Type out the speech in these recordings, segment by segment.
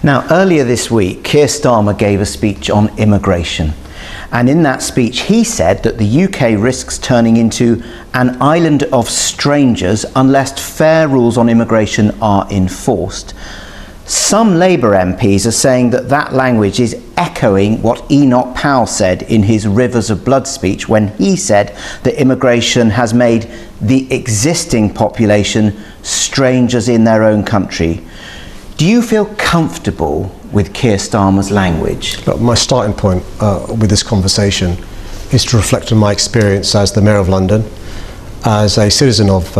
Now, earlier this week, Keir Starmer gave a speech on immigration. And in that speech, he said that the UK risks turning into an island of strangers unless fair rules on immigration are enforced. Some Labour MPs are saying that that language is echoing what Enoch Powell said in his Rivers of Blood speech when he said that immigration has made the existing population strangers in their own country. Do you feel comfortable with Keir Starmer's language? Look, my starting point with this conversation is to reflect on my experience as the Mayor of London, as a citizen of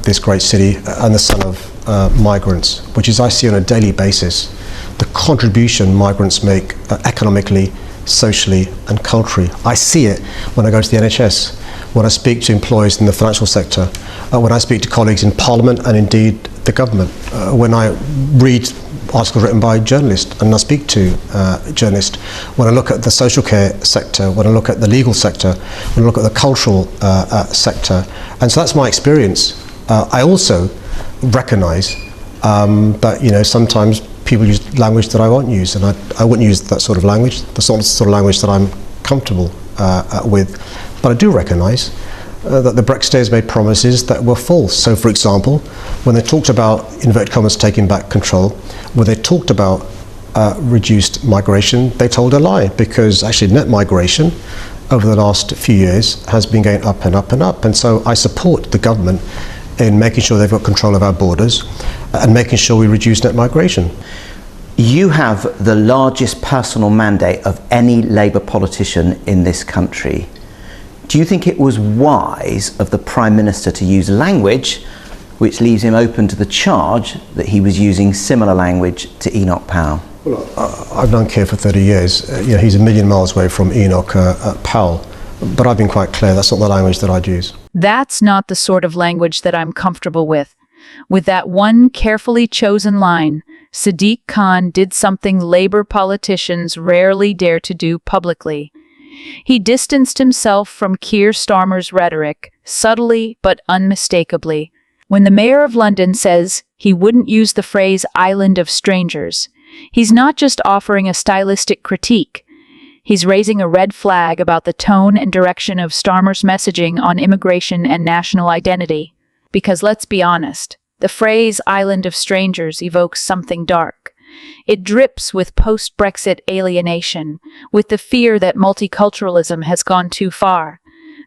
this great city and the son of migrants, which is I see on a daily basis the contribution migrants make economically, socially and culturally. I see it when I go to the NHS, when I speak to employees in the financial sector, when I speak to colleagues in Parliament and indeed the government, when I read articles written by journalists and I speak to journalists, when I look at the social care sector, when I look at the legal sector, when I look at the cultural sector. And so that's my experience. I also recognise that sometimes people use language that I won't use, and I wouldn't use that sort of language, the sort of language that I'm comfortable with. But I do recognise that the Brexiteers made promises that were false. So, for example, when they talked about, inverted commas, taking back control, when they talked about reduced migration, they told a lie, because actually net migration over the last few years has been going up and up and up. And so I support the government in making sure they've got control of our borders and making sure we reduce net migration. You have the largest personal mandate of any Labour politician in this country. Do you think it was wise of the Prime Minister to use language which leaves him open to the charge that he was using similar language to Enoch Powell? Well, I've known Keir for 30 years. He's a million miles away from Enoch Powell, but I've been quite clear that's not the language that I'd use. That's not the sort of language that I'm comfortable with. With that one carefully chosen line, Sadiq Khan did something Labour politicians rarely dare to do publicly. He distanced himself from Keir Starmer's rhetoric, subtly but unmistakably. When the Mayor of London says he wouldn't use the phrase island of strangers, he's not just offering a stylistic critique. He's raising a red flag about the tone and direction of Starmer's messaging on immigration and national identity. Because let's be honest, the phrase island of strangers evokes something dark. It drips with post-Brexit alienation, with the fear that multiculturalism has gone too far,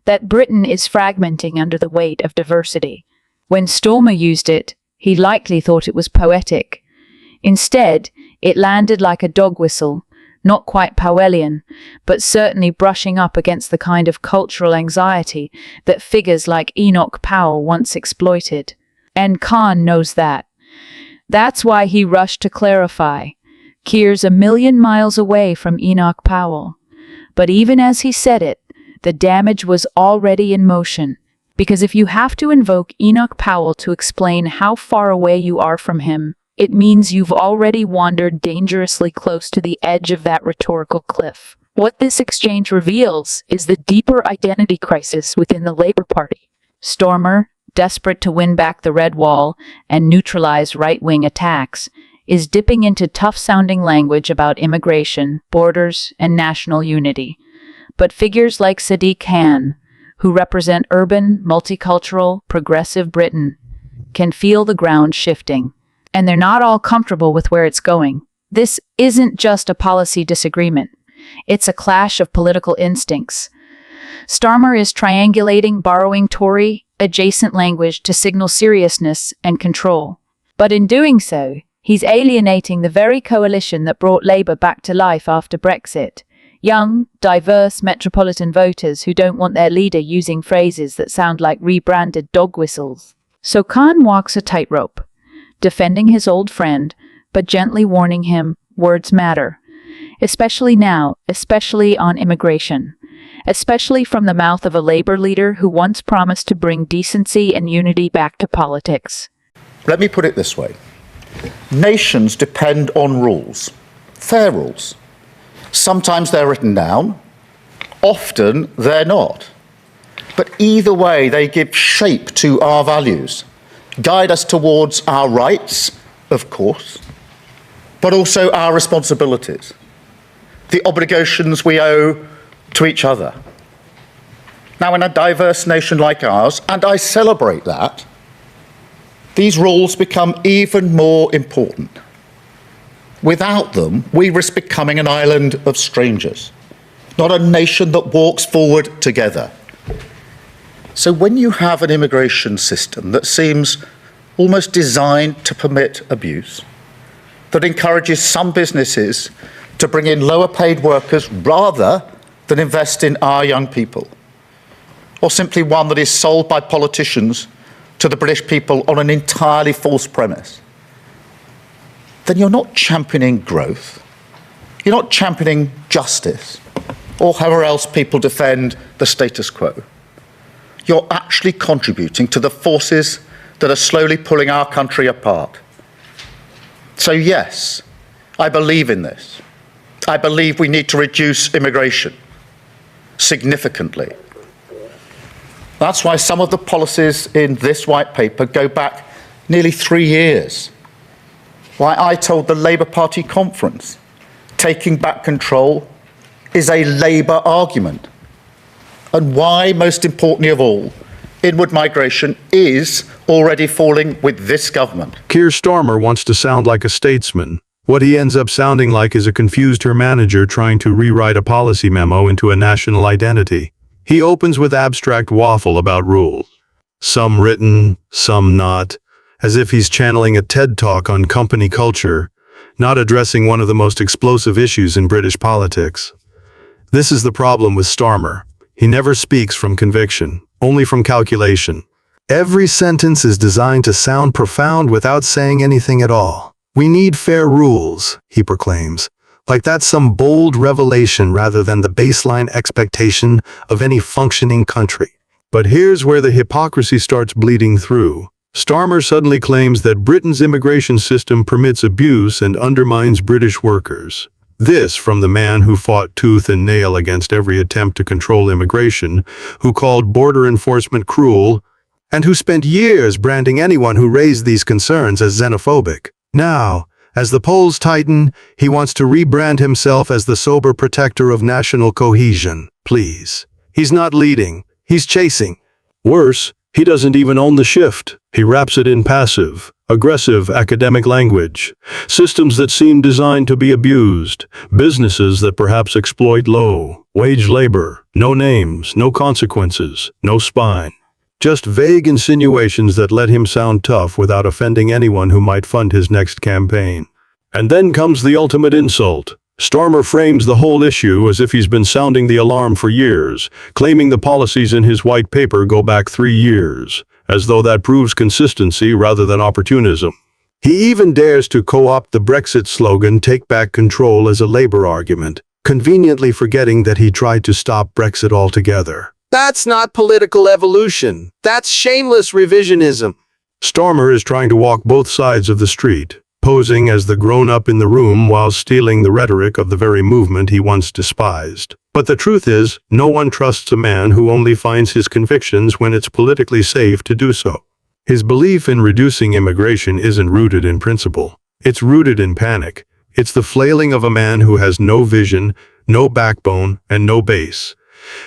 that Britain is fragmenting under the weight of diversity. When Starmer used it, he likely thought it was poetic. Instead, it landed like a dog whistle, not quite Powellian, but certainly brushing up against the kind of cultural anxiety that figures like Enoch Powell once exploited. And Khan knows that. That's why he rushed to clarify. Keir's a million miles away from Enoch Powell. But even as he said it, the damage was already in motion. Because if you have to invoke Enoch Powell to explain how far away you are from him, it means you've already wandered dangerously close to the edge of that rhetorical cliff. What this exchange reveals is the deeper identity crisis within the Labour Party. Starmer, desperate to win back the red wall and neutralize right-wing attacks, is dipping into tough-sounding language about immigration, borders, and national unity. But figures like Sadiq Khan, who represent urban, multicultural, progressive Britain, can feel the ground shifting. And they're not all comfortable with where it's going. This isn't just a policy disagreement. It's a clash of political instincts. Starmer is triangulating, borrowing Tory adjacent language to signal seriousness and control. But in doing so, he's alienating the very coalition that brought Labour back to life after Brexit. Young, diverse metropolitan voters who don't want their leader using phrases that sound like rebranded dog whistles. So Khan walks a tightrope, defending his old friend, but gently warning him words matter. Especially now, especially on immigration. Especially from the mouth of a Labour leader who once promised to bring decency and unity back to politics. Let me put it this way. Nations depend on rules, fair rules. Sometimes they're written down, often they're not. But either way, they give shape to our values, guide us towards our rights, of course, but also our responsibilities, the obligations we owe to each other. Now, in a diverse nation like ours, and I celebrate that, these rules become even more important. Without them, we risk becoming an island of strangers, not a nation that walks forward together. So when you have an immigration system that seems almost designed to permit abuse, that encourages some businesses to bring in lower paid workers rather than invest in our young people, or simply one that is sold by politicians to the British people on an entirely false premise, then you're not championing growth, you're not championing justice, or however else people defend the status quo. You're actually contributing to the forces that are slowly pulling our country apart. So yes, I believe in this. I believe we need to reduce immigration significantly. That's why some of the policies in this white paper go back nearly 3 years. Why I told the Labour Party conference, taking back control is a Labour argument. And why, most importantly of all, inward migration is already falling with this government. Keir Starmer wants to sound like a statesman. What he ends up sounding like is a confused her manager trying to rewrite a policy memo into a national identity. He opens with abstract waffle about rules, some written, some not, as if he's channeling a TED Talk on company culture, not addressing one of the most explosive issues in British politics. This is the problem with Starmer. He never speaks from conviction, only from calculation. Every sentence is designed to sound profound without saying anything at all. We need fair rules, he proclaims, like that's some bold revelation rather than the baseline expectation of any functioning country. But here's where the hypocrisy starts bleeding through. Starmer suddenly claims that Britain's immigration system permits abuse and undermines British workers. This from the man who fought tooth and nail against every attempt to control immigration, who called border enforcement cruel, and who spent years branding anyone who raised these concerns as xenophobic. Now, as the polls tighten, he wants to rebrand himself as the sober protector of national cohesion. Please. He's not leading, he's chasing. Worse, he doesn't even own the shift. He wraps it in passive, aggressive academic language. Systems that seem designed to be abused. Businesses that perhaps exploit low-wage labor. No names, no consequences, no spine. Just vague insinuations that let him sound tough without offending anyone who might fund his next campaign. And then comes the ultimate insult. Starmer frames the whole issue as if he's been sounding the alarm for years, claiming the policies in his white paper go back 3 years, as though that proves consistency rather than opportunism. He even dares to co-opt the Brexit slogan, "Take back control," as a Labour argument, conveniently forgetting that he tried to stop Brexit altogether. That's not political evolution. That's shameless revisionism. Starmer is trying to walk both sides of the street, posing as the grown-up in the room while stealing the rhetoric of the very movement he once despised. But the truth is, no one trusts a man who only finds his convictions when it's politically safe to do so. His belief in reducing immigration isn't rooted in principle. It's rooted in panic. It's the flailing of a man who has no vision, no backbone, and no base.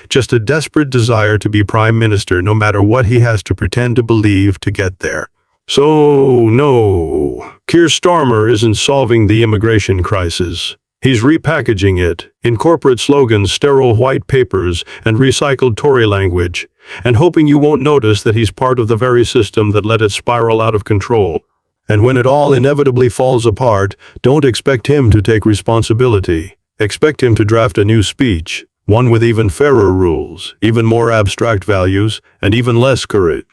Just a desperate desire to be prime minister no matter what he has to pretend to believe to get there. So, no, Keir Starmer isn't solving the immigration crisis. He's repackaging it in corporate slogans, sterile white papers, and recycled Tory language, and hoping you won't notice that he's part of the very system that let it spiral out of control. And when it all inevitably falls apart, don't expect him to take responsibility. Expect him to draft a new speech, one with even fairer rules, even more abstract values, and even less courage.